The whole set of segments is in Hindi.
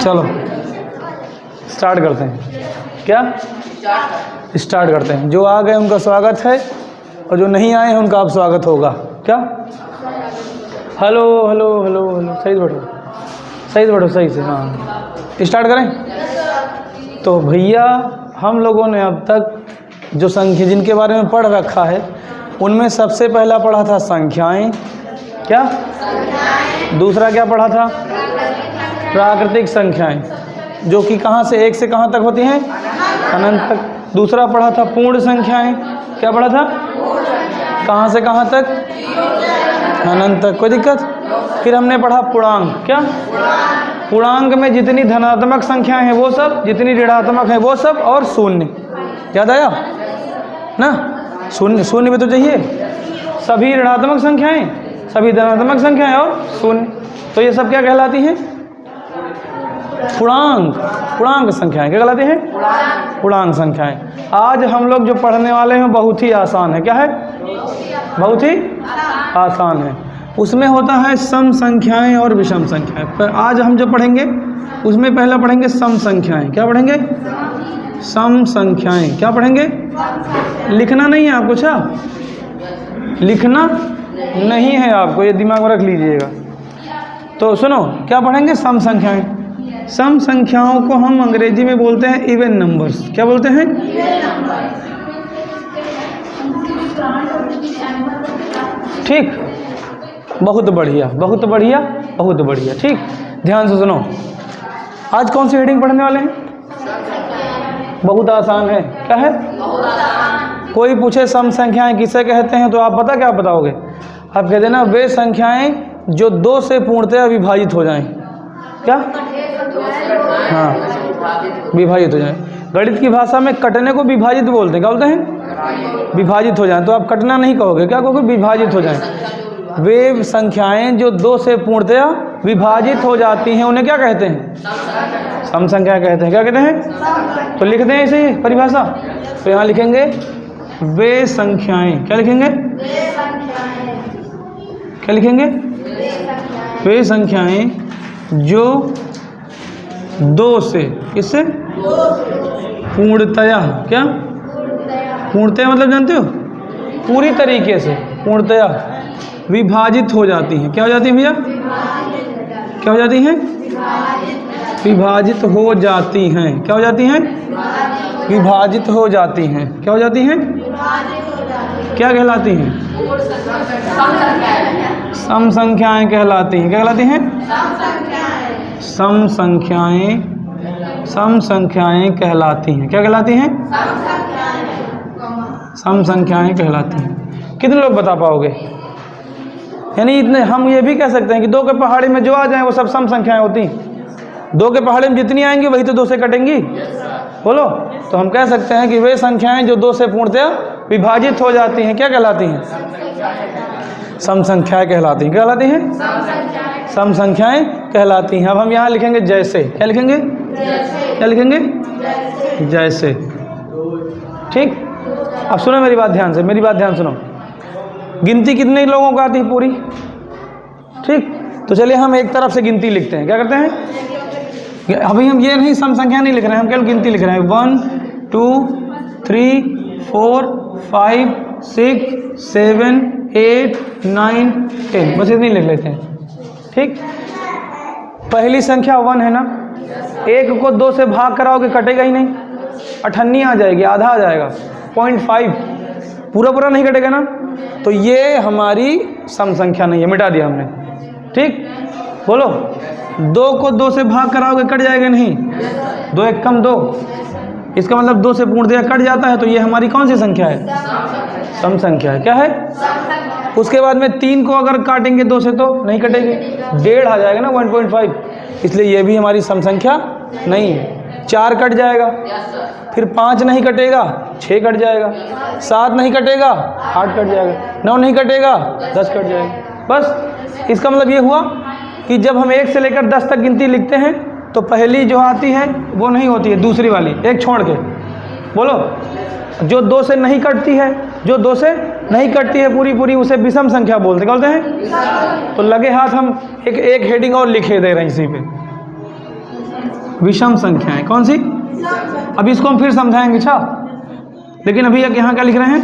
चलो स्टार्ट करते हैं। क्या स्टार्ट करते हैं। जो आ गए उनका स्वागत है और जो नहीं आए हैं उनका अब स्वागत होगा। क्या हेलो हेलो हेलो हेलो, सही से बैठो, सही से बैठो, सही से। हाँ स्टार्ट करें। तो भैया हम लोगों ने अब तक जो संख्या जिनके बारे में पढ़ रखा है उनमें सबसे पहला पढ़ा था संख्याएं। क्या दूसरा क्या पढ़ा था? प्राकृतिक संख्याएं, जो कि कहाँ से एक से कहाँ तक होती हैं? अनंत तक। दूसरा पढ़ा था पूर्ण संख्याएं। क्या पढ़ा था? कहाँ से कहाँ तक? अनंत तक। कोई दिक्कत? फिर हमने पढ़ा पूर्णांक। क्या पूर्णांक में जितनी धनात्मक संख्याएं हैं वो सब, जितनी ऋणात्मक हैं वो सब, और शून्य। याद आया ना? शून्य, शून्य में तो चाहिए सभी ऋणात्मक संख्याएं, सभी धनात्मक संख्याएं और शून्य। तो ये सब क्या कहलाती हैं? पूर्णांक। पूर्णांक संख्याएं क्या कहलाती हैं? पूर्णांक संख्याएं। आज हम लोग जो पढ़ने वाले हैं बहुत ही आसान है। क्या है? बहुत ही आसान है। उसमें होता है सम संख्याएं और विषम संख्याएं। पर आज हम जो पढ़ेंगे उसमें पहला पढ़ेंगे सम संख्याएं। क्या पढ़ेंगे? सम संख्याएं। क्या पढ़ेंगे? लिखना नहीं है आपको। अच्छा, लिखना नहीं है आपको, ये दिमाग में रख लीजिएगा। तो सुनो, क्या पढ़ेंगे? सम संख्याएं। सम संख्याओं को हम अंग्रेजी में बोलते हैं इवन नंबर्स। क्या बोलते हैं? ठीक, बहुत बढ़िया, बहुत बढ़िया, बहुत बढ़िया। ठीक, ध्यान से सुनो। आज कौन सी हेडिंग पढ़ने वाले हैं? बहुत आसान है। क्या है? कोई पूछे सम संख्याएं किसे कहते हैं तो आप पता क्या बताओगे? आप कह देना वे संख्याएं जो दो से पूर्णतः विभाजित हो जाएं। क्या? हाँ, विभाजित हो जाएं। गणित की भाषा में कटने को विभाजित बोलते हैं। क्या बोलते हैं? विभाजित हो जाएं। तो आप कटना नहीं कहोगे, क्या कहोगे? विभाजित हो जाएं। वे संख्याएं जो दो से पूर्णतः विभाजित हो जाती हैं उन्हें क्या कहते हैं? सम संख्या कहते हैं। क्या कहते हैं? तो लिख दें इसे परिभाषा। तो यहाँ लिखेंगे वे संख्याएं। क्या लिखेंगे? क्या लिखेंगे? वे संख्याएं जो दो से, किससे? पूर्णतया। क्या? पूर्णतया मतलब जानते हो? पूरी तरीके से, पूर्णतया विभाजित हो जाती हैं। क्या हो जाती हैं भैया? क्या हो जाती हैं? विभाजित हो जाती हैं। क्या हो जाती हैं? विभाजित हो जाती हैं। क्या हो जाती हैं? क्या कहलाती हैं? सम संख्याएं कहलाती हैं। क्या कहलाती हैं? सम संख्याएं, सम संख्याएं कहलाती हैं। क्या कहलाती हैं? सम संख्याएं कहलाती हैं। कितने लोग बता पाओगे? यानी इतने, हम ये भी कह सकते हैं कि दो के पहाड़ी में जो आ जाएं वो सब सम संख्याएं होती हैं। दो के पहाड़ी में जितनी आएंगी वही तो दो से कटेंगी। बोलो। तो हम कह सकते हैं कि वे संख्याएं जो दो से पूर्णतः विभाजित हो जाती हैं क्या कहलाती हैं? सम संख्याएं कहलाती हैं। क्या कहलाती हैं? सम संख्याएं कहलाती हैं। अब हम यहाँ लिखेंगे जैसे। क्या लिखेंगे? क्या लिखेंगे? जैसे। ठीक, अब सुनो मेरी बात ध्यान से, मेरी बात ध्यान सुनो। गिनती कितने लोगों को आती है पूरी? ठीक, तो चलिए हम एक तरफ से गिनती लिखते हैं। क्या करते हैं? अभी हम ये नहीं सम संख्या नहीं लिख रहे हैं, हम केवल गिनती लिख रहे हैं। 1 2 3 4 5 6 7 8 9 10, बस इतनी लिख लेते हैं। ठीक, पहली संख्या 1 है ना। एक को 2 से भाग कराओगे कटेगा ही नहीं, अठन्नी आ जाएगी, आधा आ जाएगा, 0.5, पूरा पूरा नहीं कटेगा ना। तो ये हमारी सम संख्या नहीं है, मिटा दिया हमने। ठीक, बोलो। 2 को 2 से भाग कराओगे कट जाएगा नहीं, 2 एक कम 2, इसका मतलब 2 से पूर्णतः कट जाता है। तो ये हमारी कौन सी संख्या है? सम संख्या है। क्या है? उसके बाद में 3 को अगर काटेंगे 2 से तो नहीं कटेगी, 1.5 आ जाएगा ना, 1.5, इसलिए ये भी हमारी सम संख्या नहीं है। 4 कट जाएगा, फिर 5 नहीं कटेगा, 6 कट जाएगा, 7 नहीं कटेगा, 8 कट जाएगा, 9 नहीं कटेगा, 10 कट जाएगा। बस इसका मतलब ये हुआ कि जब हम 1 से लेकर 10 तक गिनती लिखते हैं तो पहली जो आती है वो नहीं होती है, दूसरी वाली एक छोड़ के। बोलो, जो 2 से नहीं कटती है, जो 2 से नहीं कटती है पूरी पूरी, उसे विषम संख्या बोलते हैं। क्या बोलते हैं? तो लगे हाथ हम एक हेडिंग और लिखे दे रहे हैं इसी पे। विषम संख्याएं कौन सी? अब इसको हम फिर समझाएंगे अच्छा, लेकिन अभी यहाँ क्या लिख रहे हैं?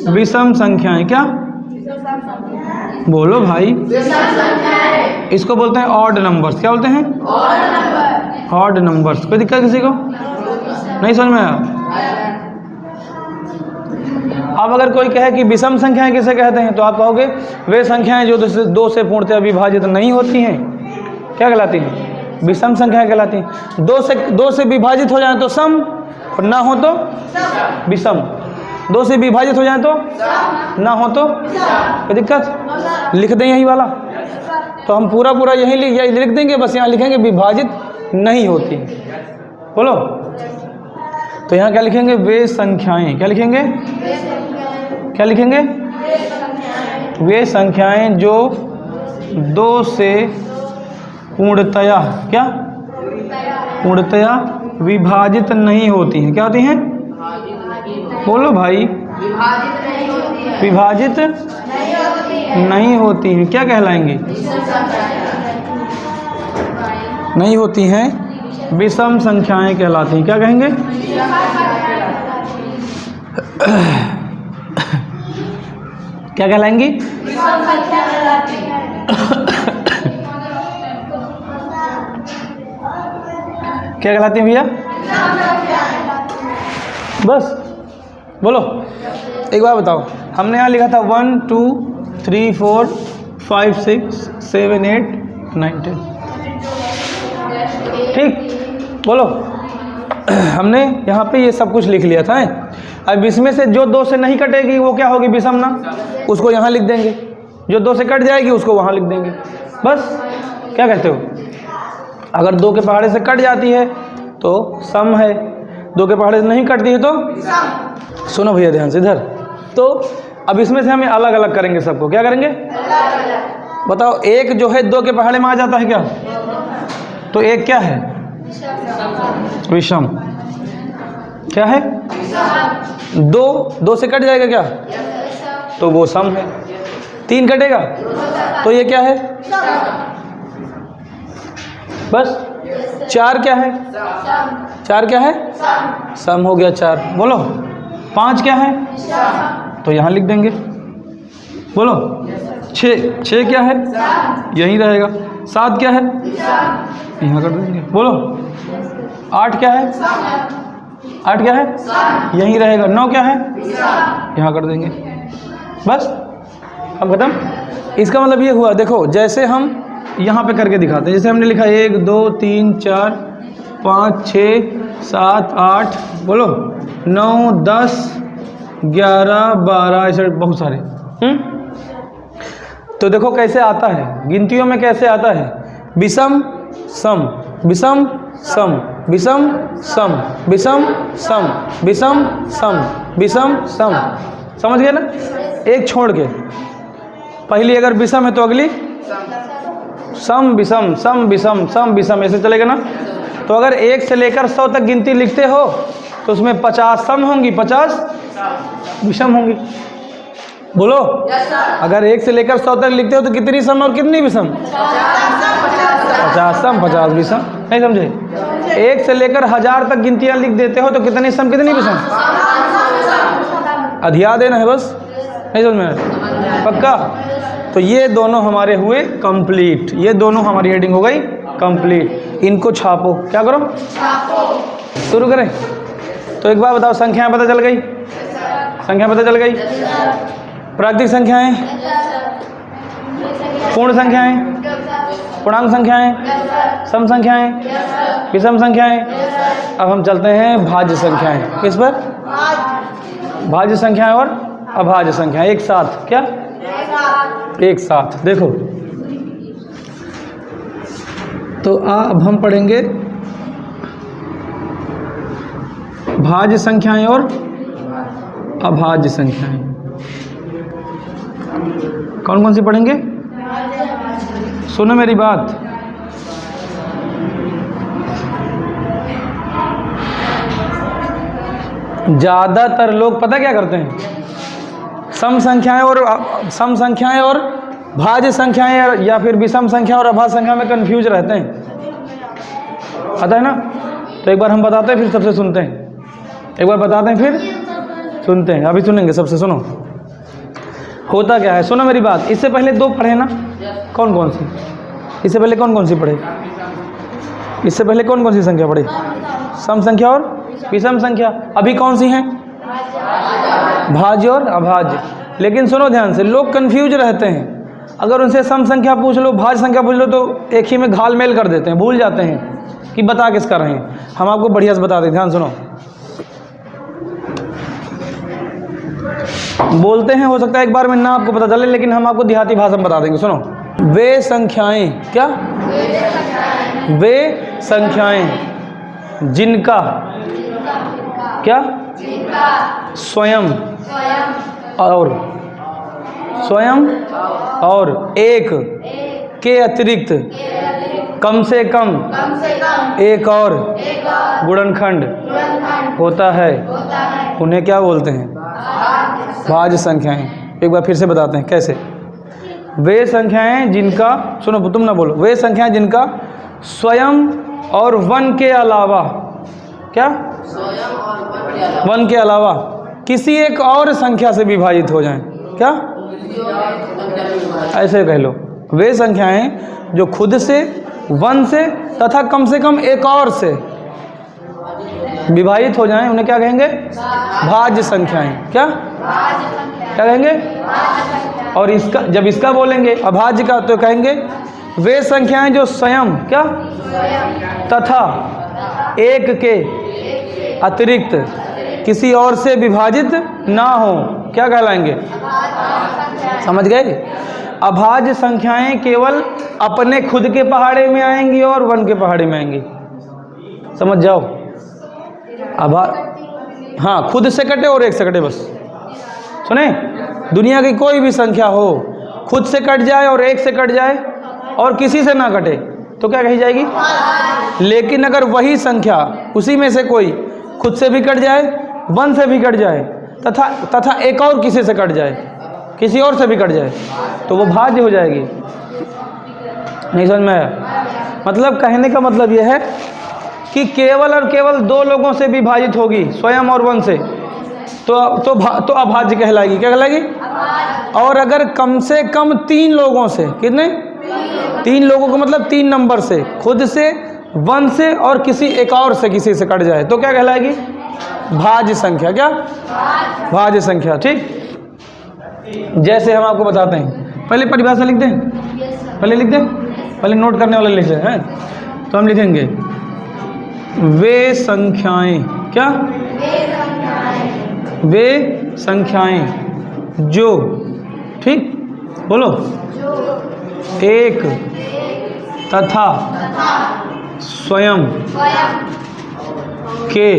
विषम संख्याएं। क्या बोलो भाई? इसको बोलते हैं ऑड नंबर्स। क्या बोलते हैं? Odd numbers. कोई दिक्कत किसी को? नहीं समझ में आया? अब अगर कोई कहे कि विषम संख्याएं किसे कहते हैं, तो आप कहोगे वे संख्याएं जो दो से पूर्णतः विभाजित नहीं होती हैं, क्या कहलाती हैं? विषम संख्याएं कहलाती हैं। दो से विभाजित हो जाए तो सम, और ना हो तो विषम। दो से विभाजित हो जाए तो ना हो तो कोई दिक्कत? लिख दें यही वाला, तो हम पूरा यही लिख देंगे, बस यहाँ लिखेंगे विभाजित नहीं होती। बोलो, तो यहाँ क्या लिखेंगे? वे संख्याएं। क्या लिखेंगे? क्या लिखेंगे? वे संख्याएं जो दो से पूर्णतया क्या? पूर्णतया विभाजित नहीं होती हैं। क्या होती हैं? बोलो भाई? विभाजित नहीं होती हैं। क्या कहलाएंगी? नहीं होती हैं, विषम संख्याएं कहलाती हैं। क्या कहेंगे? क्या कहलाएंगी? क्या कहलाती हैं भैया? बस बोलो, एक बार बताओ। हमने यहाँ लिखा था 1 2 3 4 5 6 7 8 9 10। ठीक, बोलो। हमने यहाँ पे ये सब कुछ लिख लिया था। अब इसमें से जो दो से नहीं कटेगी वो क्या होगी? विषम ना। उसको यहाँ लिख देंगे। जो दो से कट जाएगी उसको वहाँ लिख देंगे। बस, क्या कहते हो? अगर दो के पहाड़े से कट जाती है तो सम है, दो के पहाड़े से नहीं कटती है तो सुनो भैया ध्यान से इधर। तो अब इसमें से हमें अलग अलग करेंगे सबको। क्या करेंगे? बताओ। एक जो है दो के पहाड़े में आ जाता है क्या? तो एक क्या है? विषम। क्या है? दो से कट जाएगा क्या? तो वो सम है। 3 कटेगा तो ये क्या है? बस। 4 क्या है? 4 क्या है? सम हो गया 4। बोलो। 5 क्या है? तो यहाँ लिख देंगे। बोलो। 6 क्या है? यहीं रहेगा। 7 क्या है? यहाँ कर देंगे। बोलो। 8 क्या है? 8 क्या है? यहीं रहेगा। 9 क्या है? यहाँ कर देंगे। बस, अब खत्म। इसका मतलब ये हुआ, देखो जैसे हम यहाँ पे करके दिखाते हैं। जैसे हमने लिखा 1 2 3 4 5 6 7 8, बोलो 9 10 11 12, ऐसे बहुत सारे। तो देखो कैसे आता है, गिनतियों में कैसे आता है? विषम सम, विषम सम, विषम सम, विषम सम, विषम सम, विषम सम। समझ गए ना? एक छोड़ के, पहली अगर विषम है तो अगली सम विषम, सम विषम, सम विषम, ऐसे चलेगा ना? तो अगर 1 से लेकर 100 तक गिनती लिखते हो तो उसमें 50 सम होंगी, 50 विषम होंगी। बोलो। अगर 1 से लेकर 100 तक लिखते हो तो कितनी सम और कितनी विषम? 50 सम 50 विषम। नहीं समझे? 1 से लेकर 1000 तक गिनतियाँ लिख देते हो तो कितनी सम कितनी विषम? अधिया देना है बस। नहीं समझ में? पक्का? तो ये दोनों हमारे हुए कंप्लीट। ये दोनों हमारी हेडिंग हो गई कंप्लीट। इनको छापो। क्या करो? शुरू करें। तो एक बार बताओ, संख्याएं पता चल गई? संख्या पता चल गई? प्राकृतिक संख्याएं, पूर्ण संख्याएं, पूर्णांक संख्याएं, सम संख्याएं, विषम संख्याएं। अब हम चलते हैं भाज्य संख्याएं। किस पर? भाज्य संख्याएं और अभाज्य संख्याएं एक साथ। क्या? एक साथ। देखो, तो अब हम पढ़ेंगे भाज्य संख्याएं और अभाज्य संख्याएं। कौन कौन सी पढ़ेंगे? सुनो मेरी बात। ज़्यादातर लोग पता क्या करते हैं? सम संख्याएं और भाज्य संख्याएं या फिर विषम संख्या और अभाज्य संख्या में कंफ्यूज रहते हैं। आता है ना? तो एक बार हम बताते हैं फिर सबसे सुनते हैं, एक बार बताते हैं फिर सुनते हैं। अभी सुनेंगे सबसे, सुनो होता क्या है, सुनो मेरी बात। इससे पहले 2 पढ़े ना, कौन कौन सी? इससे पहले कौन कौन सी पढ़े? इससे पहले कौन कौन सी संख्या पढ़े? सम संख्या और विषम संख्या। अभी कौन सी हैं? भाज्य और अभाज्य। लेकिन सुनो ध्यान से, लोग कंफ्यूज रहते हैं। अगर उनसे सम संख्या पूछ लो, भाज्य संख्या पूछ लो, तो एक ही में घाल मेल कर देते हैं, भूल जाते हैं कि बता किसका रहे हैं। हम आपको बढ़िया से बता दें, ध्यान सुनो। बोलते हैं, हो सकता है एक बार में ना आपको पता चले, लेकिन हम आपको देहाती भाषा में बता देंगे। सुनो, वे संख्याएं, क्या? वे संख्याएं जिनका, क्या? स्वयं और एक के अतिरिक्त कम से कम एक और गुणनखंड होता है, उन्हें क्या बोलते हैं? भाज्य संख्याएं। एक बार फिर से बताते हैं कैसे। वे संख्याएं जिनका, सुनो तुम ना बोलो, वे संख्याएं जिनका स्वयं और वन के अलावा, क्या? वन के अलावा किसी एक और संख्या से विभाजित हो जाएं, क्या? ऐसे कह लो, वे संख्याएं जो खुद से, वन से तथा कम से कम एक और से विभाजित हो जाएं, उन्हें क्या कहेंगे? भाज्य संख्याएं। क्या कहेंगे? और इसका, जब इसका बोलेंगे अभाज्य का, तो कहेंगे वे संख्याएं जो स्वयं, क्या? तथा एक के अतिरिक्त किसी और से विभाजित ना हो, क्या कहलाएंगे? समझ गए? अभाज्य संख्याएं केवल अपने खुद के पहाड़े में आएंगी और वन के पहाड़े में आएंगी, समझ जाओ। हाँ, खुद से कटे और एक से कटे, बस सुने। दुनिया की कोई भी संख्या हो, खुद से कट जाए और एक से कट जाए और किसी से ना कटे, तो क्या कही जाएगी? लेकिन अगर वही संख्या, उसी में से कोई खुद से भी कट जाए, वन से भी कट जाए, तथा एक और किसी से कट जाए, किसी और से भी कट जाए, तो वो भाज्य हो जाएगी। नहीं समझ में आया? मतलब कहने का मतलब यह है कि केवल और केवल 2 लोगों से विभाजित होगी, स्वयं और वन से, तो अभाज्य कहलाएगी। क्या कहलाएगी? और अगर कम से कम 3 लोगों से, कितने? 3 लोगों को मतलब 3 नंबर से, खुद से, वन से और किसी एक और से किसी से कट जाए, तो क्या कहलाएगी? भाज्य संख्या। क्या? भाज्य संख्या। ठीक, जैसे हम आपको बताते हैं, पहले परिभाषा लिख दें, पहले लिख दें, पहले नोट करने वाले लिख दें, हैं? तो हम लिखेंगे वे संख्याएं, क्या? वे संख्याएं जो, ठीक बोलो, एक तथा स्वयं के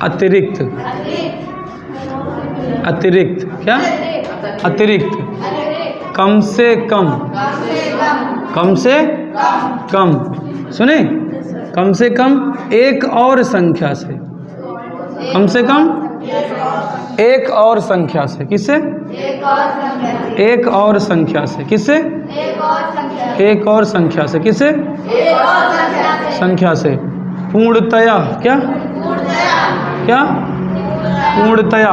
अतिरिक्त, क्या? अतिरिक्त कम से कम, सुने, कम से कम एक और संख्या से, कम से कम एक और संख्या से, किससे? एक और संख्या से, किससे? एक और संख्या से, किससे? संख्या से पूर्णतया, क्या? क्या? पूर्णतया,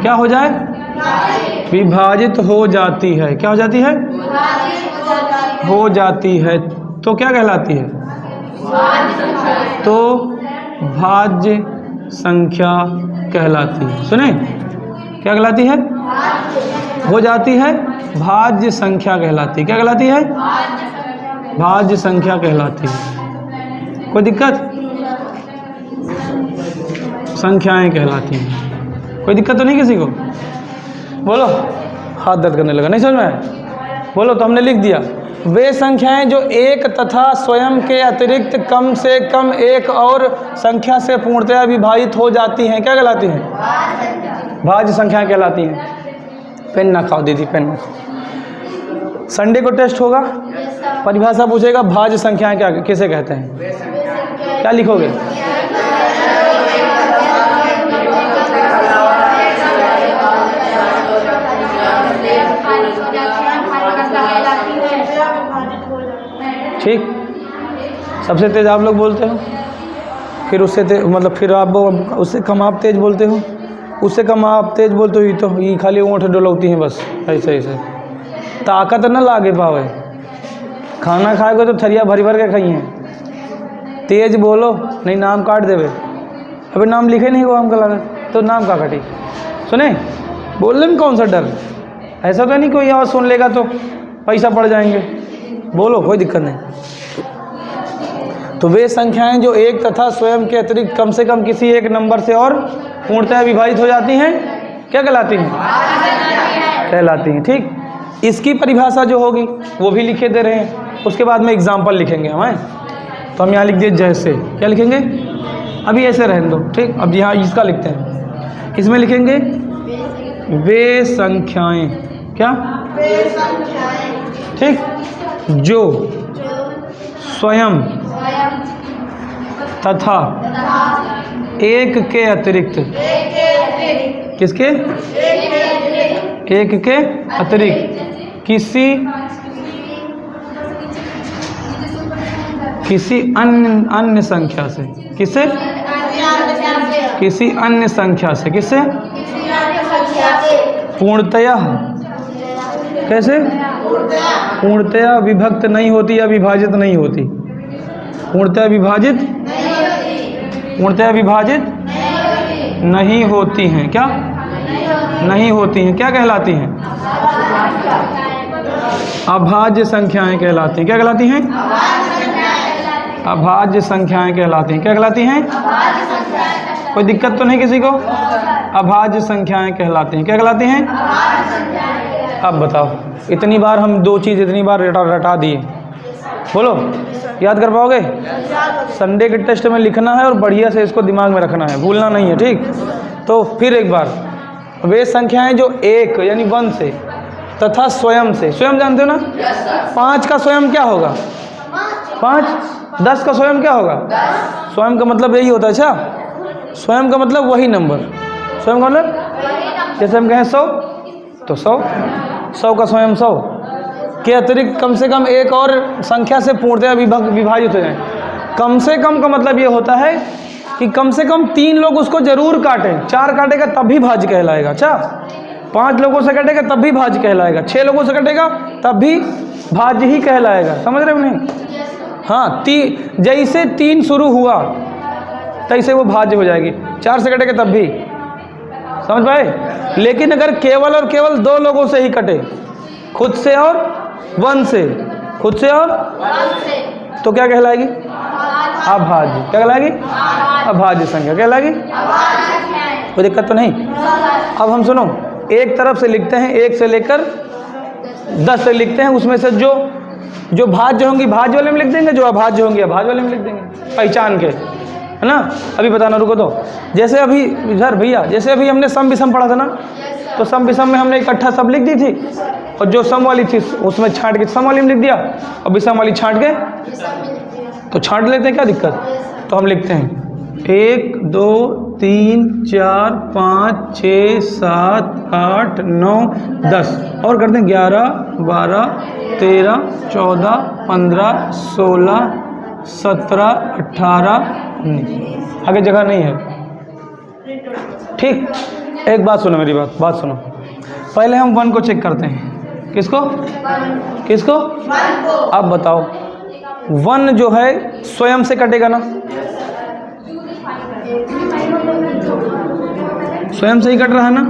क्या हो जाए? विभाजित हो जाती है। क्या हो जाती है? हो जाती है। तो क्या कहलाती है? तो भाज्य संख्या कहलाती है। सुने, क्या कहलाती है? हो जाती है, भाज्य संख्या कहलाती है। क्या कहलाती है? भाज्य संख्या कहलाती है। कोई दिक्कत? संख्याएं कहलाती हैं। कोई दिक्कत तो नहीं किसी को? बोलो, हाथ दर्द करने लगा, नहीं समझ में आया? बोलो। तो हमने लिख दिया, वे संख्याएं जो एक तथा स्वयं के अतिरिक्त कम से कम एक और संख्या से पूर्णतया विभाजित हो जाती हैं, क्या कहलाती हैं? भाज्य संख्याएं कहलाती हैं। पेन ना खाओ दीदी, पेन ना खाओ। संडे को टेस्ट होगा, परिभाषा पूछेगा, भाज्य संख्याएं क्या किसे कहते हैं? क्या लिखोगे? ठीक, सबसे तेज़ आप लोग बोलते हो, फिर उससे मतलब फिर आप उससे कम आप तेज़ बोलते हो, उससे कम आप तेज़ बोलते हो। ये तो ये खाली ऊँट डोलती हैं बस ऐसे ऐसे, ताकत न लागे पावे। खाना खाएगा तो थरिया भरी भर के खाइए, तेज़ बोलो नहीं नाम काट देवे। अभी नाम लिखे नहीं हुआ हमको लगा, तो नाम का काटी। सुने बोलने में कौन सा डर, ऐसा तो नहीं कोई और सुन लेगा तो पैसा पड़ जाएंगे। बोलो कोई दिक्कत नहीं। तो वे संख्याएं जो एक तथा स्वयं के अतिरिक्त कम से कम किसी एक नंबर से और पूर्णतः विभाजित हो जाती हैं, क्या कहलाती हैं? कहलाती हैं। ठीक, इसकी परिभाषा जो होगी वो भी लिखे दे रहे हैं, उसके बाद में एग्जाम्पल लिखेंगे हमें। तो हम यहाँ लिख दिए जैसे, क्या लिखेंगे? अभी ऐसे रहने दो। ठीक, अब यहाँ इसका लिखते हैं, इसमें लिखेंगे वे संख्याएं, क्या? वे संख्याएं। ठीक, जो स्वयं तथा एक के अतिरिक्त, किसके? एक के अतिरिक्त किसी अन्य संख्या से, किससे? किसी अन्य संख्या से, किससे? पूर्णतया, कैसे? पूर्णतया विभक्त नहीं होती या विभाजित नहीं होती। पूर्णतया विभाजित, पूर्णतया विभाजित नहीं होती हैं। क्या नहीं होती हैं? क्या कहलाती हैं? अभाज्य संख्याएं कहलाती हैं। क्या कहलाती हैं? अभाज्य संख्याएं कहलाती हैं। क्या कहलाती हैं? कोई दिक्कत तो नहीं किसी को? अभाज्य संख्याएं कहलाती हैं। क्या कहलाती हैं? अब बताओ, इतनी बार हम दो चीज़ इतनी बार रटा दिए, बोलो याद कर पाओगे? संडे के टेस्ट में लिखना है और बढ़िया से इसको दिमाग में रखना है, भूलना नहीं है। ठीक, तो फिर एक बार, वे संख्याएं जो एक यानी 1 से तथा स्वयं से, स्वयं जानते हो ना? 5 का स्वयं क्या होगा? 5। 10 का स्वयं क्या होगा? स्वयं का मतलब यही होता है। अच्छा, स्वयं का मतलब वही नंबर। स्वयं का मतलब जैसे हम कहें 100 तो 100 का स्वयं 100 के अतिरिक्त कम से कम एक और संख्या से पूर्णतया विभाजित हो जाए। कम से कम का मतलब ये होता है कि कम से कम 3 लोग उसको जरूर काटें। 4 काटेगा तब भी भाज्य कहलाएगा। अच्छा, 5 लोगों से कटेगा तब भी भाज्य कहलाएगा। 6 लोगों से कटेगा तब भी भाज्य ही कहलाएगा। समझ रहे हो नहीं? हाँ, जैसे 3 शुरू हुआ तैसे वो भाज्य हो जाएगी। 4 से कटेगा तब भी, समझ पाए? लेकिन अगर केवल और केवल 2 लोगों से ही कटे, खुद से और 1 से, खुद से और 1 से, तो क्या कहलाएगी? अभाज्य। क्या कहलाएगी? अभाज्य संख्या कहलाएगी। कोई दिक्कत तो नहीं? अब हम सुनो, एक तरफ से लिखते हैं, 1 से लेकर 10 से लिखते हैं, उसमें से जो भाज्य होंगी भाज्य वाले में लिख देंगे, जो अभाज्य होंगी अभाज्य वाले में लिख देंगे, पहचान के, है ना? अभी बताना, रुको तो। जैसे अभी इधर भैया, जैसे अभी हमने सम विषम पढ़ा था ना, तो सम विषम में हमने इकट्ठा सब लिख दी थी, और जो सम वाली थी उसमें छांट के सम वाली में लिख दिया, और विषम वाली छांट के तो छांट लेते हैं, क्या दिक्कत? तो हम लिखते हैं 1 2 3 4 5 6 7 8 9 10 और करते हैं 11 12 13 14 15 16 17 18 19। आगे जगह नहीं है। ठीक, एक बात सुनो, मेरी बात सुनो। पहले हम 1 को चेक करते हैं। किसको? किसको? अब बताओ, 1 जो है स्वयं से कटेगा ना? स्वयं से ही कट रहा है ना?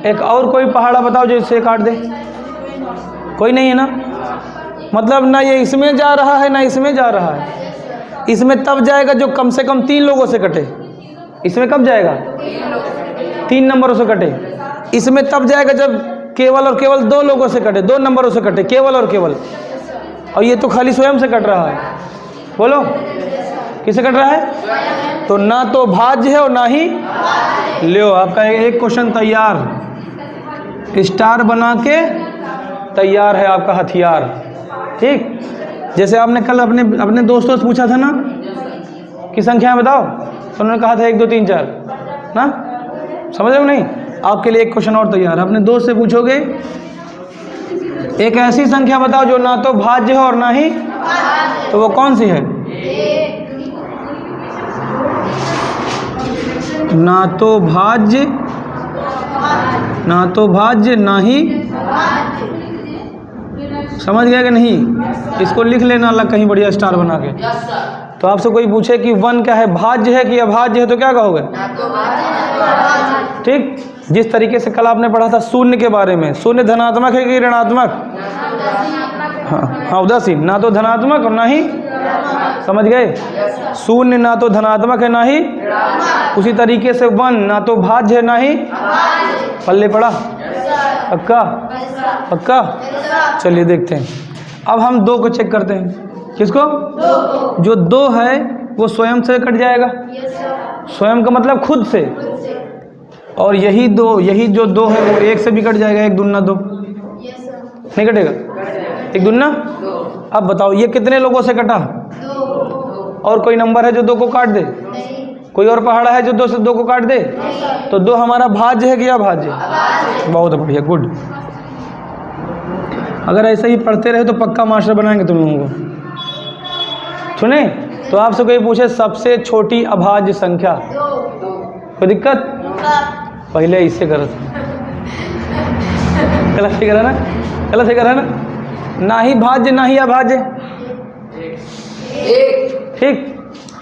एक और कोई पहाड़ा बताओ जो इससे काट दे। कोई नहीं है ना? मतलब ना ये इसमें जा रहा है ना इसमें जा रहा है। इसमें तब जाएगा जो कम से कम 3 लोगों से कटे। इसमें कब जाएगा? 3 नंबरों से कटे। इसमें तब जाएगा जब केवल और केवल 2 लोगों से कटे, 2 नंबरों से कटे, केवल और केवल। और ये तो खाली स्वयं से कट रहा है। बोलो किससे कट रहा है? तो ना तो भाज्य है और ना ही लो। आपका एक क्वेश्चन तैयार, स्टार बना के तैयार है आपका हथियार। ठीक, जैसे आपने कल अपने दोस्तों से पूछा था ना कि संख्याएं बताओ, तो उन्होंने कहा था 1 2 3 4 ना, समझ रहे हो नहीं? आपके लिए एक क्वेश्चन और तैयार है। अपने दोस्त से पूछोगे एक ऐसी संख्या बताओ जो ना तो भाज्य है और ना ही तो वो कौन सी है? ना तो भाज्य ना ही, समझ गया कि नहीं? इसको लिख लेना अलग कहीं बढ़िया स्टार बना के। तो आपसे कोई पूछे कि वन क्या है, भाज्य है कि अभाज्य है, तो क्या कहोगे? ठीक। जिस तरीके से कल आपने पढ़ा था शून्य के बारे में, शून्य धनात्मक है कि ऋणात्मक? हाँ, उदासीन। ना तो धनात्मक और ना ही, समझ गए? शून्य ना तो धनात्मक है ना ही, उसी तरीके से वन ना तो भाज्य है ना ही। पल्ले पड़ा? पक्का? पक्का? चलिए देखते हैं। अब हम दो को चेक करते हैं। किसको? जो दो है वो स्वयं से कट जाएगा। स्वयं का मतलब खुद से। और यही जो दो है वो एक से भी कट जाएगा। एक दूना दो, नहीं कटेगा? एक दूना। अब बताओ ये कितने लोगों से कटा? और कोई नंबर है जो दो को काट दे? कोई और पहाड़ा है जो दो से दो को काट दे? तो दो हमारा भाज्य है कि अभाज्य? बहुत बढ़िया, गुड। अगर ऐसे ही पढ़ते रहे तो पक्का मास्टर बनाएंगे तुम लोगों को। सुने? तो आपसे कोई पूछे सबसे छोटी अभाज्य संख्या, कोई दिक्कत? पहले इससे करो, गलत ही करा ना, गलत ही करा ना। ना ही भाज्य ना ही अभाज्य, ठीक।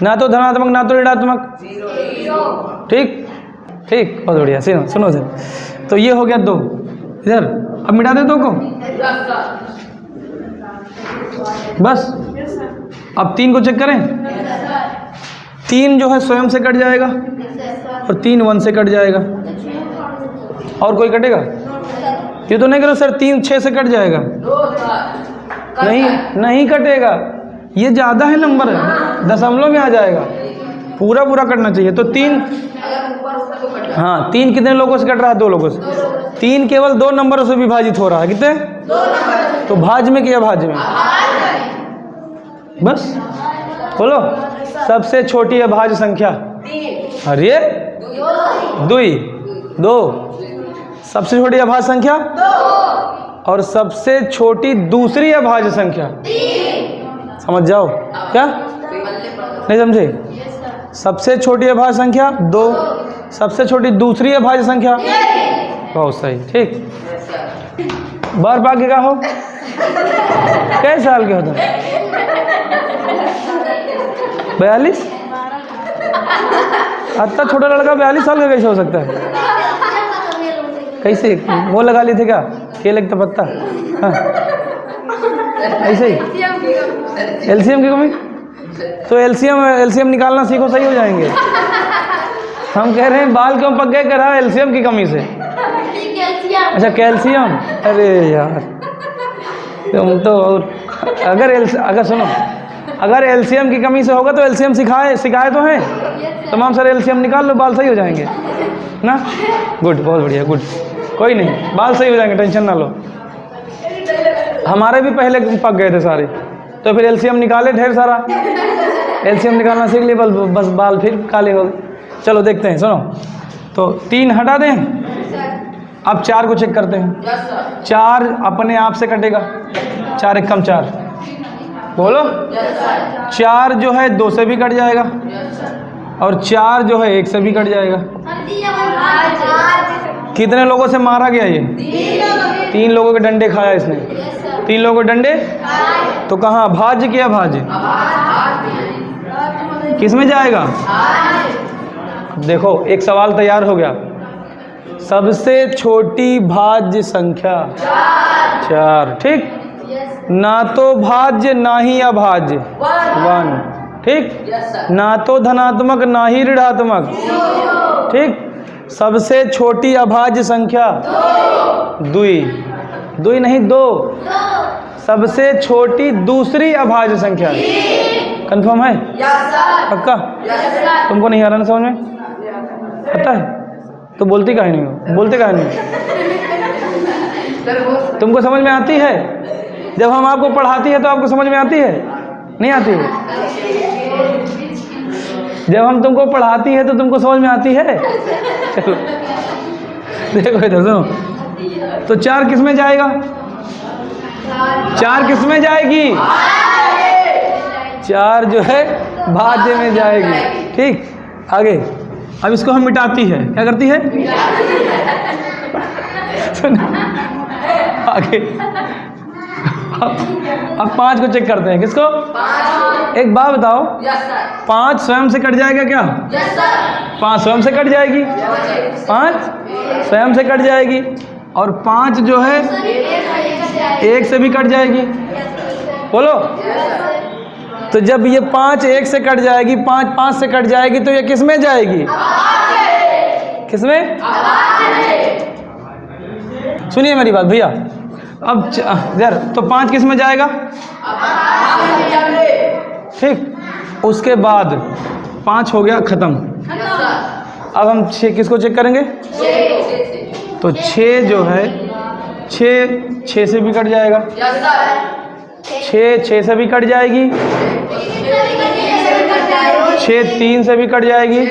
ना तो धनात्मक ना तो ऋणात्मक, ठीक ठीक, बहुत बढ़िया। सुनो सर, तो ये हो गया दो। इधर अब मिटा दे दो को, बस। अब तीन को चेक करें। तीन जो है स्वयं से कट जाएगा और तीन वन से कट जाएगा। और कोई कटेगा? ये तो नहीं करो सर, तीन छः से कट जाएगा। नहीं कटेगा, ये ज़्यादा है नंबर, दशमलव में आ जाएगा। पूरा कटना चाहिए। तो तीन, हाँ, तीन कितने लोगों से कट रहा है? दो लोगों से। तीन केवल दो नंबरों से विभाजित हो रहा है। कितने? तो भाज्य में कि अभाज्य में? बस बोलो, सबसे छोटी अभाज्य संख्या? अरे दो। सबसे छोटी अभाज्य संख्या? और सबसे छोटी दूसरी अभाज्य संख्या? समझ जाओ। क्या नहीं समझे? सबसे छोटी अभाज्य संख्या 2, सबसे छोटी दूसरी अभाज्य संख्या? बहुत सही, ठीक। बार बाकी का हो, कैसे साल के होते? 42? इतना छोटा लड़का 42 साल का कैसे हो सकता है? कैसे वो लगा लिए थे क्या? केले का पत्ता? हाँ, ऐसे ही। एलसीएम की कमी? तो एलसीएम निकालना सीखो, सही हो जाएंगे। हम कह रहे हैं बाल क्यों पक गए, कह रहा है एलसीएम की कमी से। अच्छा, कैल्शियम। अरे यार तुम तो, अगर सुनो, अगर एलसीएम की कमी से होगा तो एलसीएम सिखाए तो हैं तमाम। सर एलसीएम निकाल लो, बाल सही हो जाएंगे ना। गुड, बहुत बढ़िया, गुड। कोई नहीं, बाल सही हो जाएंगे, टेंशन ना लो। हमारे भी पहले पक गए थे सारे, तो फिर एलसीएम निकाले ढेर सारा। एलसीएम निकालना सीख लिए, बस बाल फिर काले हो गए। चलो देखते हैं, सुनो। तो 3 हटा दें। अब 4 को चेक करते हैं। 4 अपने आप से कटेगा। 4 एक कम 4, बोलो। 4 जो है 2 से भी कट जाएगा और 4 जो है 1 से भी कट जाएगा। कितने लोगों से मारा गया ये? 3 लोगों के डंडे खाया इसने। 3 लोगों के डंडे। तो कहाँ, भाज्य कि अभाज्य? किस में जाएगा? देखो एक सवाल तैयार हो गया। सबसे छोटी भाज्य संख्या 4, ठीक। ना तो भाज्य ना ही अभाज्य 1, ठीक। ना तो धनात्मक ना ही ऋणात्मक, ठीक। सबसे छोटी अभाज्य संख्या 2 नहीं 2। सबसे छोटी दूसरी अभाज्य संख्या। कंफर्म है? पक्का? तुमको नहीं आ रहा ना समझ में? पता है तो बोलती काहे नहीं हो? बोलते काहे नहीं? तुमको समझ में आती है? जब हम आपको पढ़ाती है तो आपको समझ में आती है? नहीं आती है? जब हम तुमको पढ़ाती है तो तुमको समझ में आती है? चलो देखो इधर सुनो। तो 4 किस में जाएगा? 4 किस में जाएगी? 4 जो है भाज्य में जाएगी। ठीक, आगे। अब इसको हम मिटाती है, क्या करती है? आगे अब 5 को चेक करते हैं। किसको? एक बात बताओ, 5 स्वयं से कट जाएगा क्या? 5 स्वयं से कट जाएगी, 5 स्वयं से कट जाएगी, और 5 जो है 1 से भी कट जाएगी। बोलो। तो जब ये 5 1 से कट जाएगी, 5 5 से कट जाएगी, तो ये किस में जाएगी? किस में? सुनिए मेरी बात भैया। अब इधर तो 5 किस में जाएगा? ठीक, उसके बाद 5 हो गया खत्म। अब हम 6 किसको चेक करेंगे? तो 6 जो है 6 से भी कट जाएगा, 6 से भी कट जाएगी, 6 3 से भी कट जाएगी,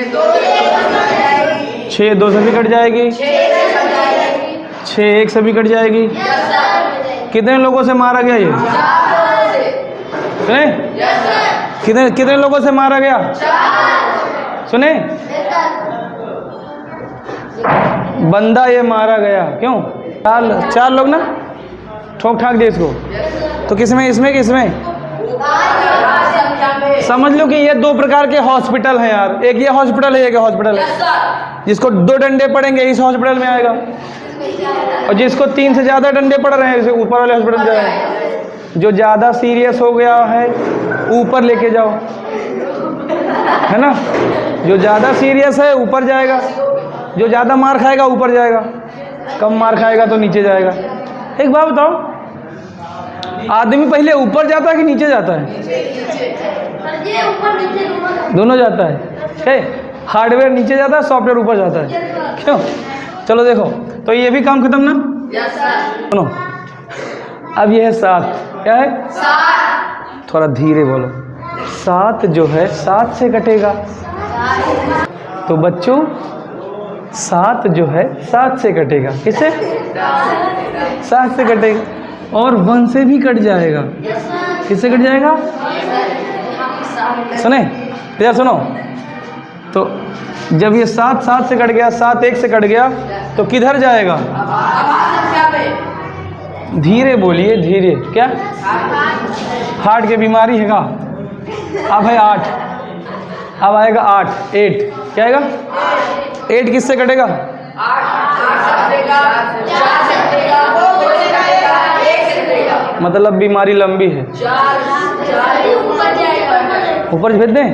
6 2 से भी कट जाएगी, 6 1 से भी कट जाएगी। कितने लोगों से मारा गया ये? सुने? कितने लोगों से मारा गया? सुने? बंदा ये मारा गया। क्यों? 4 लोग ना ठोक ठाक दे इसको। तो किसमें? इसमें किसमें? समझ लो कि ये 2 प्रकार के हॉस्पिटल हैं यार। एक ये हॉस्पिटल है, एक हॉस्पिटल है। जिसको 2 डंडे पड़ेंगे इस हॉस्पिटल में आएगा, और जिसको 3 से ज़्यादा डंडे पड़ रहे हैं इसे ऊपर वाले हॉस्पिटल जाएगा। जो ज़्यादा सीरियस हो गया है ऊपर लेके जाओ, है ना? जो ज़्यादा सीरियस है ऊपर जाएगा, जो ज़्यादा मार खाएगा ऊपर जाएगा, कम मार खाएगा तो नीचे जाएगा। एक बात बताओ, आदमी पहले ऊपर जाता है कि नीचे जाता है? दोनों जाता है। हार्डवेयर नीचे जाता है, सॉफ्टवेयर ऊपर जाता है। क्यों? चलो देखो, तो ये भी काम खत्म ना? सुनो, अब ये है 7। क्या है? 7। थोड़ा धीरे बोलो। 7 जो है 7 से कटेगा। तो बच्चों 7 जो है 7 से कटेगा। किससे? 7 से कटेगा। और 1 से भी कट जाएगा। किससे कट जाएगा? सुने यार, सुनो। तो जब ये 7 7 से कट गया, 7 1 से कट गया, तो किधर जाएगा? धीरे बोलिए, धीरे। क्या? हार्ट की बीमारी है का? अब है 8, अब आएगा 8 8। क्या आएगा? 8 किससे कटेगा? मतलब बीमारी लंबी है। ऊपर भेज दें?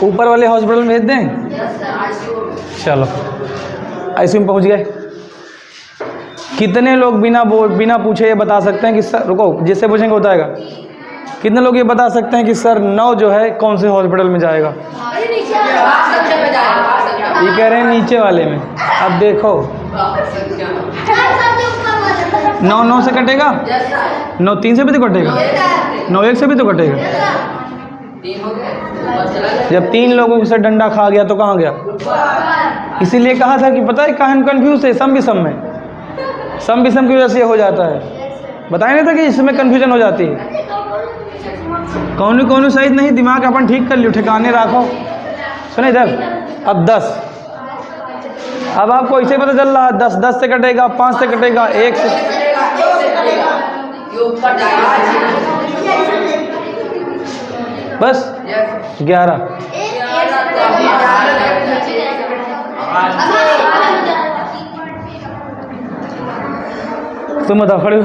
ऊपर वाले हॉस्पिटल में भेज दें? चलो, आईसीयू में पहुंच गए। कितने लोग बिना पूछे ये बता सकते हैं कि सर, रुको, जिससे पूछेंगे बताएगा। कितने लोग ये बता सकते हैं कि सर 9 जो है कौन से हॉस्पिटल में जाएगा? ये कह रहे हैं नीचे वाले में। अब देखो, 9 से कटेगा, 9 3 से भी तो कटेगा, 9 1 से भी तो कटेगा। जब 3 लोगों से डंडा खा गया तो कहाँ गया? इसीलिए कहा था कि पता है कहाँ कन्फ्यूज है? सम विषम में, सम विषम की वजह से हो जाता है। बताया नहीं था कि इसमें कन्फ्यूजन हो जाती है। कौन सही नहीं, दिमाग अपन ठीक कर लियो, ठिकाने रखो। सुने इधर, अब 10। अब आपको इसे पता चल रहा है 10 से कटेगा, 5 से कटेगा, 1 से, बस 11। तुम बताओ, खड़े हो।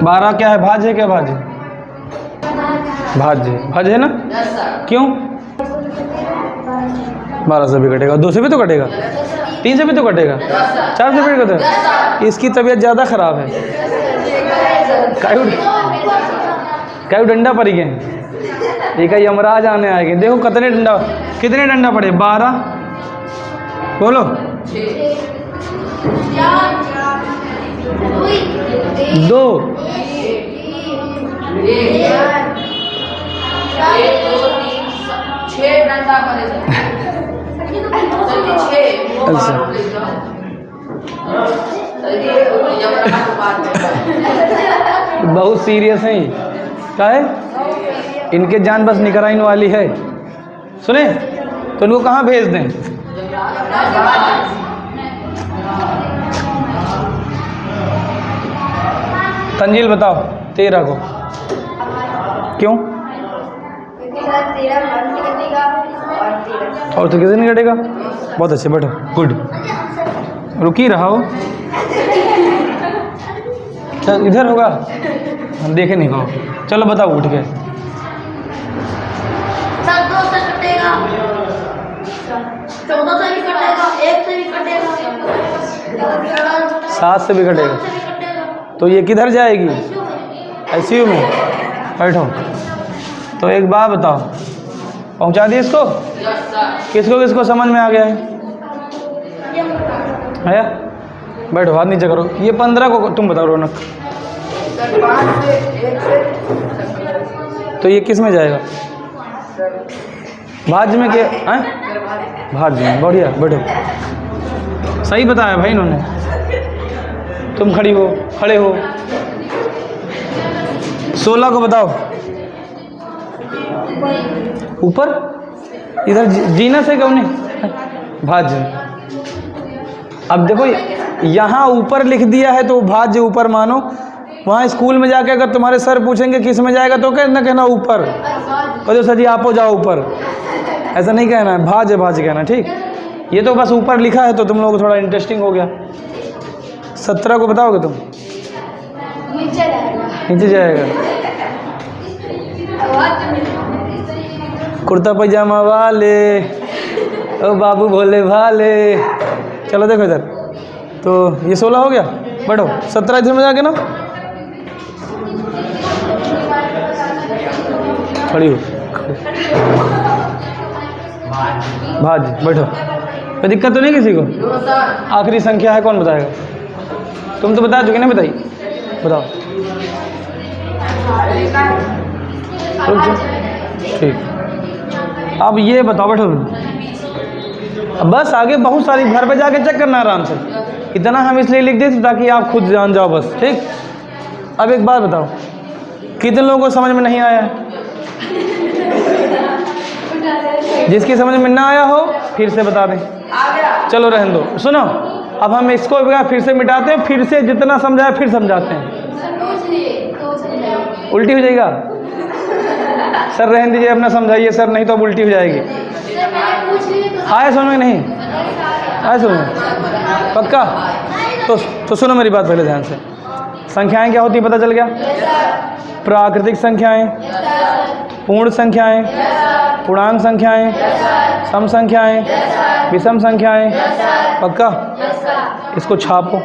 12 क्या है? भाज्य है। क्या भाज्य? भाज्य है ना? क्यों? 12 से भी कटेगा, 2 से भी तो कटेगा, 3 से भी तो कटेगा, 4 से भी कटेगा। इसकी तबीयत ज़्यादा खराब है। कई डंडा पड़ गए, एक यमराज आने आएंगे। देखो कितने डंडा पड़े? 12। बोलो। 2 6 डंडा पड़े। अच्छा, बहुत सीरियस है। क्या है? इनके जान बस निकराइन वाली है। सुने तो इनको कहाँ भेज दें? तंजील बताओ 13 को क्यों? और तो किसी नहीं कटेगा। बहुत अच्छे, बैठो, गुड। रुक ही रहा हो, चल इधर होगा, हम देखे नहीं कहो। चलो बताओ उठ के। 14 से भी कटेगा, 1 से भी कटेगा, 7 से भी कटेगा। तो ये किधर जाएगी? ICU में। बैठो। तो एक बात बताओ, पहुंचा दिए इसको? किसको किसको समझ में आ गया है? बैठो, हाथ नीचे करो। ये 15 को तुम बताओ रौनक। तो ये किस में जाएगा? भाज्य में क्या है? भाज्य में, बढ़िया। बैठो, सही बताया भाई इन्होंने। तुम खड़ी हो, खड़े हो। 16 को बताओ। ऊपर इधर जीना से क्यों नहीं? भाज्य। अब देखो यहाँ ऊपर लिख दिया है तो भाज्य ऊपर मानो। वहाँ स्कूल में जाके अगर तुम्हारे सर पूछेंगे किस में जाएगा तो कहना ऊपर। कहो सर जी आप हो जाओ ऊपर, ऐसा नहीं कहना है, भाज्य भाज्य कहना, ठीक। ये तो बस ऊपर लिखा है तो तुम लोग को थोड़ा इंटरेस्टिंग हो गया। 17 को बताओगे तुम? नीचे जाएगा। कुर्ता पैजामा वाले, ओ बाबू भोले भाले। चलो देखो इधर। तो ये 16 हो गया। बैठो। 17 इधर में जाके ना खड़ी हो। भाज बैठो। कोई दिक्कत तो नहीं किसी को? आखिरी संख्या है, कौन बताएगा? तुम तो बता चुके, नहीं बताई? बताओ। ठीक। अब ये बताओ, बैठो। अब बस आगे बहुत सारी, घर पे जाके चेक करना आराम से। इतना हम इसलिए लिख देते ताकि आप खुद जान जाओ बस, ठीक। अब एक बात बताओ, कितने लोगों को समझ में नहीं आया है? जिसकी समझ में ना आया हो फिर से बता दें। चलो रहने दो। सुनो, अब हम इसको फिर से मिटाते हैं, फिर से जितना समझाया फिर समझाते हैं। उल्टी हो जाएगा सर, रहने दीजिए, अपना समझाइए सर, नहीं तो अब उल्टी हो जाएगी। आए समझ में नहीं आए? समझ में पक्का? तो सुनो मेरी बात पहले ध्यान से। संख्याएं क्या होती है पता चल गया? प्राकृतिक संख्याएं, पूर्ण संख्याएं, पूर्णांक संख्याएं, सम संख्याएं, विषम संख्याएं। पक्का? इसको छापो।